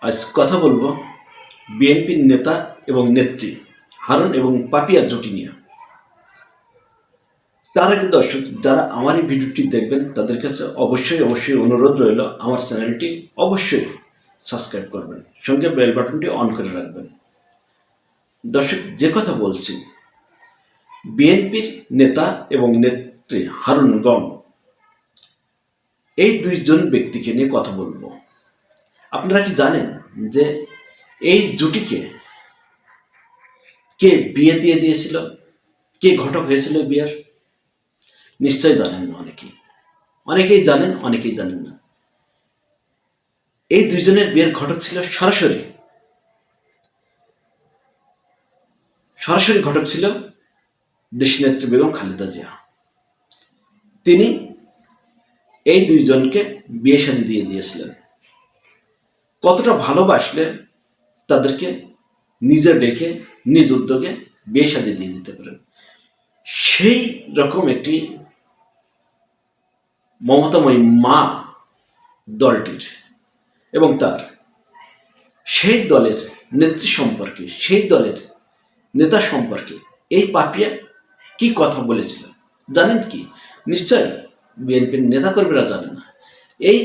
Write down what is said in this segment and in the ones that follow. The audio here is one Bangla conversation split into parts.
আজ কথা বলবো বিএনপির নেতা এবং নেত্রী হারুন এবং পাপিয়া জুটি নিয়ে। তার আগে দর্শক যারা আমার এই ভিডিওটি দেখবেন তাদের কাছে অবশ্যই অনুরোধ রইল আমার চ্যানেলটি অবশ্যই সাবস্ক্রাইব করবেন, সঙ্গে বেল বাটনটি অন করে রাখবেন। দর্শক যে কথা বলছি, বিএনপির নেতা এবং নেত্রী হারুন গং, এই দুইজন ব্যক্তিকে নিয়ে কথা বলবো। আপনারা কি জানেন যে এই জুটিকে কে বিয়ে দিয়ে দিয়েছিল, কে ঘটক হয়েছিল বিয়ের? নিশ্চয় জানেন না। অনেকেই জানেন, অনেকেই জানেন না। এই দুইজনের বিয়ের ঘটক ছিল সরাসরি ঘটক ছিল দেশনেত্রী বেগম খালেদা জিয়া। তিনি এই দুইজনকে বিয়ে শাদী দিয়ে দিয়েছিলেন। কতটা ভালোবাসলে তাদেরকে নিজে ডেকে নিজ উদ্যোগে বিয়ে শাদী দিয়ে দিতে পারেন। সেই রকম একটি মমতাময়ী মা দলটির এবং তার সেই দলের নেত্রী সম্পর্কে, সেই দলের নেতা সম্পর্কে এই পাপিয়া কি কথা বলেছিল জানেন কি? নিশ্চয় বিএনপির নেতাকর্মীরা জানে না। এই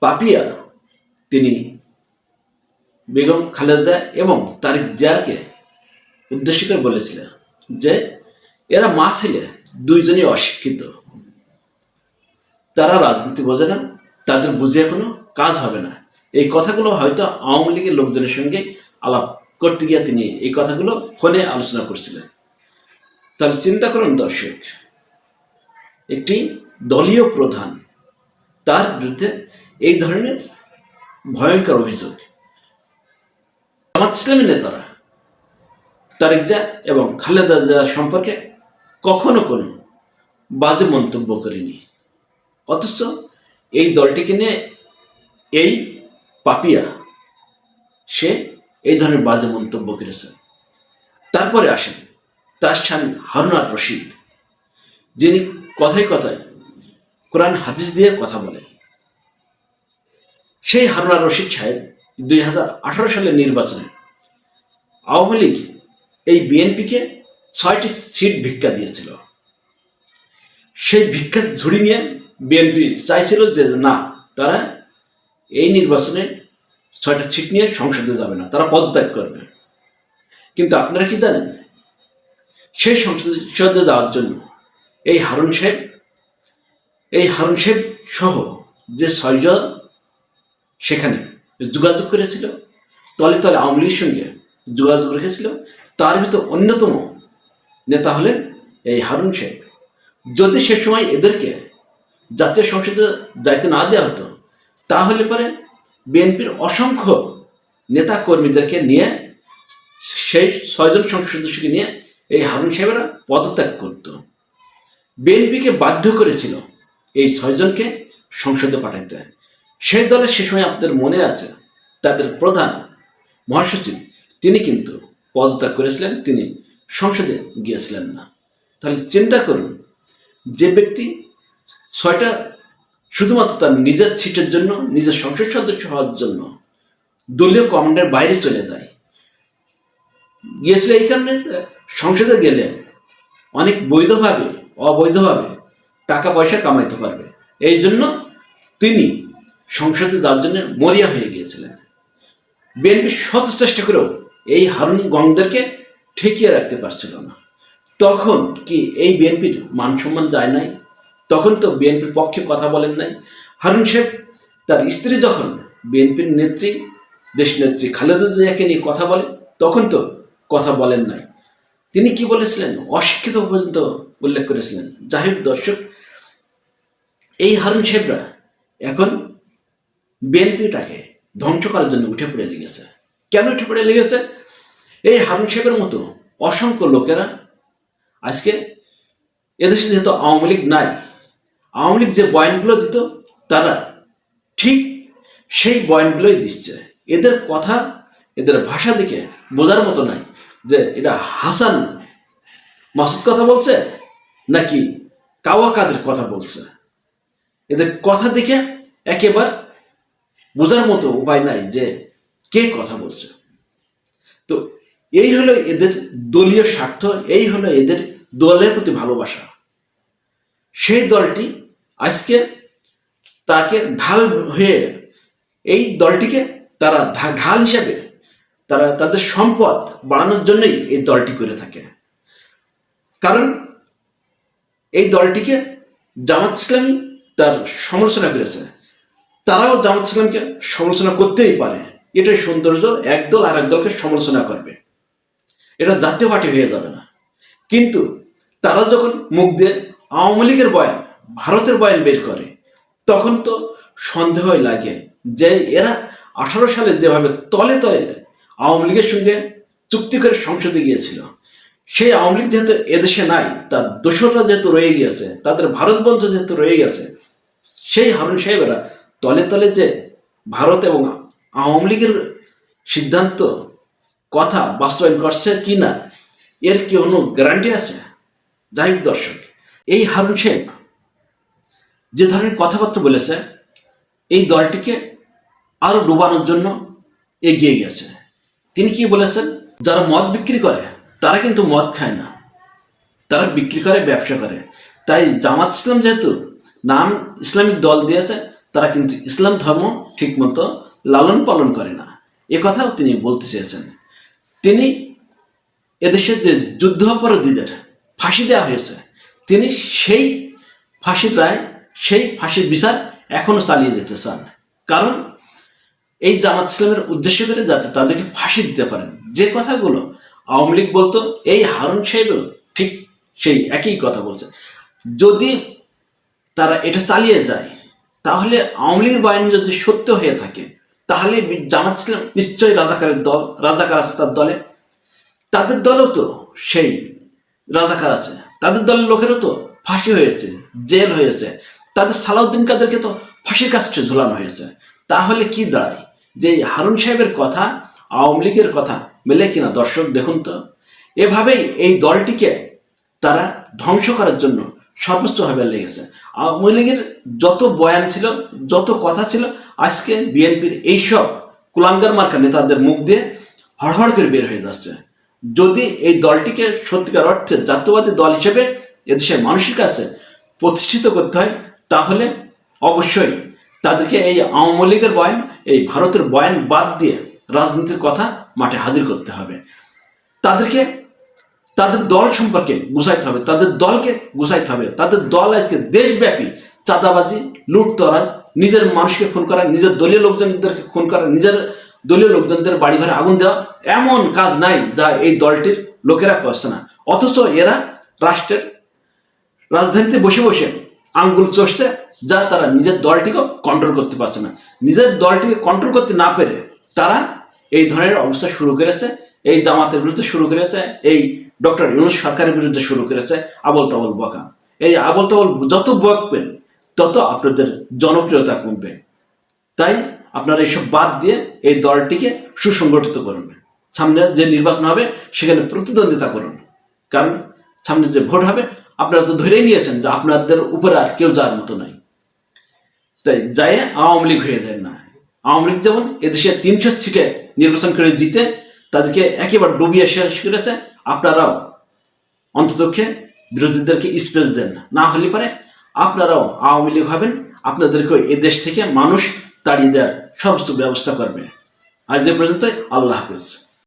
পাপিয়া তিনি বেগম খালেদা এবং তারেক জিয়াকে উদ্দেশ্য করে বলেছিলেন যে এরা মা ছেলে দুইজনই অশিক্ষিত, তারা রাজনীতি বোঝে না, তাদের বুঝিয়ে কোনো কাজ হবে না। এই কথাগুলো হয়তো আওয়ামী লীগের লোকজনের সঙ্গে আলাপ করতে গিয়ে তিনি এই কথাগুলো ফোনে আলোচনা করছিলেন। তাহলে চিন্তা করুন দর্শক, একটি দলীয় প্রধান, তার বিরুদ্ধে এই ধরনের ভয়ঙ্কর অভিযোগ। জামাত ইসলামী নেতারা তারেক জিয়া এবং খালেদা জিয়া সম্পর্কে কখনো কোনো বাজে মন্তব্য করেনি, অথচ এই দলটিকে নিয়ে এই পাপিয়া সে এই ধরনের বাজে মন্তব্য করেছে। তারপরে আসেন তার স্বামী হারুন আর রশিদ, যিনি কথায় কথায় কোরআন হাদিস দিয়ে কথা বলেন। সেই হারুন আর রশিদ সাহেব 2018 সালের নির্বাচনে আওয়ামী লীগ এই বিএনপিকে 6টি সিট ভিক্ষা দিয়েছিল। সেই ভিক্ষা ঝুড়ি নিয়ে বিএনপি চাইছিল যে না, তারা এই নির্বাচনে 6টা সিট নিয়ে সংসদে যাবে না, তারা পদত্যাগ করবে। কিন্তু আপনারা কি জানেন, সেই সংসদে যাওয়ার জন্য এই হারুন সাহেব সহ যে 6 জন সেখানে যোগাযোগ করেছিল, তলে তলে আওয়ামী লীগের সঙ্গে যোগাযোগ রেখেছিল, তার ভিতর অন্যতম নেতা হলেন এই হারুন সাহেব। যদি সে সময় এদেরকে জাতীয় সংসদে যাইতে না দেওয়া হতো, তাহলে পরে বিএনপির অসংখ্য নেতা কর্মীদেরকে নিয়ে, সেই 6 জন সংসদ সদস্যকে নিয়ে এই হারুন সাহেবেরা পদত্যাগ করত। বিএনপিকে বাধ্য করেছিল এই 6 জনকে সংসদে পাঠাইতে। সেই দলের সে সময় আপনাদের মনে আছে, তাদের প্রধান মহাসচিব তিনি কিন্তু পদত্যাগ করেছিলেন, তিনি সংসদে গিয়েছিলেন না। তাহলে চিন্তা করুন, যে ব্যক্তি 6টা শুধুমাত্র তার নিজের সিটের জন্য, নিজের সংসদ সদস্য হওয়ার জন্য দলীয় কমান্ডের বাইরে চলে যায়, গিয়েছিল এই কারণে সংসদে গেলে অনেক বৈধভাবে অবৈধভাবে টাকা পয়সা কামাইতে পারবে। এই জন্য তিনি সংসদে যাওয়ার জন্য মরিয়া হয়ে গিয়েছিলেন। বিএনপি শত চেষ্টা করেও এই হারুন গংদেরকে ঠেকিয়ে রাখতে পারছিল না। তখন কি এই বিএনপির মান সম্মান যায় নাই? তখন তো বিএনপির পক্ষে কথা বলেন নাই। হারুন সাহেব তার স্ত্রী যখন বিএনপির নেত্রী দেশনেত্রী খালেদা জিয়াকে নিয়ে কথা বলে, তখন তো কথা বলেন নাই। তিনি কি বলেছিলেন? অশিক্ষিত পর্যন্ত উল্লেখ করেছিলেন। যাই হোক দর্শক, এই হারুন সাহেবরা এখন বিএনপিটাকে ধ্বংস করার জন্য উঠে পড়ে লেগেছে। কেন উঠে পড়ে লেগেছে? এই হারুন সাহেবের মতো অসংখ্য লোকেরা আজকে এদেশে যেহেতু আওয়ামী লীগ নাই, আওয়ামী লীগ যে বয়ানগুলো দিত তারা ঠিক সেই বয়ানগুলোই দিচ্ছে। এদের কথা, এদের ভাষা দেখে বোঝার মতো নাই যে এটা হাসান মাসুদ কথা বলছে নাকি কাওয়া কাদের কথা বলছে। এদের কথা দেখে একেবারে বোঝার মতো উপায় নাই যে কে কথা বলছে। তো এই হলো এদের দলীয় স্বার্থ, এই হলো এদের দলের প্রতি ভালোবাসা। সেই দলটি আজকে তাকে ঢাল হয়ে, এই দলটিকে তারা ঢাল হিসাবে তারা তাদের সম্পদ বাড়ানোর জন্যই এই দলটি করে থাকে। কারণ এই দলটিকে জামাত ইসলামী তার সমালোচনা করেছে, তারাও জামাত ইসলামকে সমালোচনা করতেই পারে। এটাই সৌন্দর্য, একদল আর এক দলকে সমালোচনা করবে, এটা জাতীয় পার্টি হয়ে যাবে না। কিন্তু তারা যখন মুখ দিয়ে আওয়ামী লীগের বয়ান, ভারতের বয়ান বের করে, তখন তো সন্দেহই লাগে যে এরা 18 সালে যেভাবে তলে তলে আওয়ামী লীগের সঙ্গে চুক্তি করে সংসদে গিয়েছিল, সেই আওয়ামী লীগ যেহেতু এদেশে নাই, তার দোসররা যেহেতু রয়ে গিয়েছে, তাদের ভারত বন্ধু যেহেতু রয়ে গেছে, সেই হারুন সাহেবেরা তলে তলে যে ভারত এবং আওয়ামী লীগের সিদ্ধান্ত কথা বাস্তবায়ন করছে কি না, এর কি কোনো গ্যারান্টি আছে? যাই হোক দর্শক, এই হারুন সাহেব যে ধরনের কথাবার্তা বলেছে, এই দলটিকে আরো ডুবানোর জন্য এগিয়ে গেছে। তিনি কি বলেছেন, যারা মদ বিক্রি করে তারা কিন্তু মদ খায় না, তারা বিক্রি করে, ব্যবসা করে। তাই জামাত ইসলাম যেহেতু নাম ইসলামিক দল দিয়েছে, তারা কিন্তু ইসলাম ধর্ম ঠিক মতো লালন পালন করে না, এ কথাও তিনি বলতে চেয়েছেন। তিনি এদেশের যে যুদ্ধাপরাধীদের ফাঁসি দেওয়া হয়েছে, তিনি সেই ফাঁসির রায়, সেই ফাঁসির বিচার এখনো চালিয়ে যেতে চান। কারণ এই জামাত ইসলামের উদ্দেশ্য করে যাতে তাদেরকে ফাঁসি দিতে পারেন। যে কথাগুলো আওয়ামী লীগ বলতো, এই হারুন সাহেবও ঠিক সেই একই কথা বলছে। যদি তারা এটা চালিয়ে যায়, তাহলে আওয়ামী লীগের বাহিনী যদি সত্য হয়ে থাকে, তাহলে জামাত ইসলাম নিশ্চয়ই রাজাকারের দল, রাজাকার আছে তার দলে, তাদের দলেও তো সেই রাজাকার আছে, তাদের দলের লোকেরও তো ফাঁসি হয়েছে, জেল হয়েছে, তাদের সালাউদ্দিন কাদেরকে তো ফাঁসির কাছে ঝুলানো হয়েছে। তাহলে কি দাঁড়ায় যে হারুন সাহেবের কথা আওয়ামী লীগের কথা মেলে কিনা? দর্শক দেখুন তো, এভাবেই এই দলটিকে তারা ধ্বংস করার জন্য সর্বোচ্চভাবে লেগেছে। আওয়ামী লীগের যত বয়ান ছিল, যত কথা ছিল, আজকে বিএনপির এইসব কুলাঙ্গার মার্কা নেতাদের মুখ দিয়ে হড়হড় করে বের হয়ে যাচ্ছে। যদি এই দলটিকে সত্যিকার অর্থে জাতীয়বাদী দল হিসেবে এদেশের মানুষের কাছে প্রতিষ্ঠিত করতে হয়, তাহলে অবশ্যই তাদেরকে এই আওয়ামী লীগের বয়ান, এই ভারতের বয়ান বাদ দিয়ে রাজনীতির কথা মাঠে হাজির করতে হবে। তাদেরকে তাদের দল সম্পর্কে গুছাইতে হবে, তাদের দলকে গুছাইতে হবে। তাদের দল আজকে দেশব্যাপী চাঁদাবাজি, লুটতরাজ, নিজের মানুষকে খুন করা, নিজের দলীয় লোকজনদেরকে খুন করা, নিজের দলীয় লোকজনদের বাড়ি ঘরে আগুন দেওয়া, এমন কাজ নাই যা এই দলটির লোকেরা করছে না। অথচ এরা রাষ্ট্রের রাজধানীতে বসে বসে আঙ্গুল চষছে, যা তারা নিজের দলটিকেও কন্ট্রোল করতে পারছে না। নিজের দলটিকে কন্ট্রোল করতে না পেরে তারা এই ধরনের অবস্থা শুরু করেছে, এই জামাতের বিরুদ্ধে শুরু করেছে, এই ডক্টর ইউনূস সরকারের বিরুদ্ধে শুরু করেছে আবল তাবল বকা। এই আবল তাবল যত বকবেন তত আপনাদের জনপ্রিয়তা কমবে। তাই আপনারা এইসব বাদ দিয়ে এই দলটিকে সুসংগঠিত করুন। সামনে যে নির্বাচন হবে সেখানে প্রতিদ্বন্দ্বিতা করুন, কারণ সামনে যে ভোট হবে আপনারা তো ধরেই নিয়েছেন যে আপনাদের উপরে আর কেউ যাওয়ার মতো নাই। তাই যাই আওয়ামী লীগ হয়ে যায় না। আওয়ামী লীগ যেমন এদেশে 300 সিটে নির্বাচন করে জিতে তাদেরকে একেবারে ডুবিয়ে শেষ করেছে, আপনারাও অন্ততপক্ষে বিরোধীদেরকে স্পেস দেন, না হলে পারে আপনারাও আওয়ামী লীগ হবেন, আপনাদেরকে এ দেশ থেকে মানুষ তাড়িয়ে দেওয়ার সমস্ত ব্যবস্থা করবে। আজ এ পর্যন্ত, আল্লাহ হাফেজ।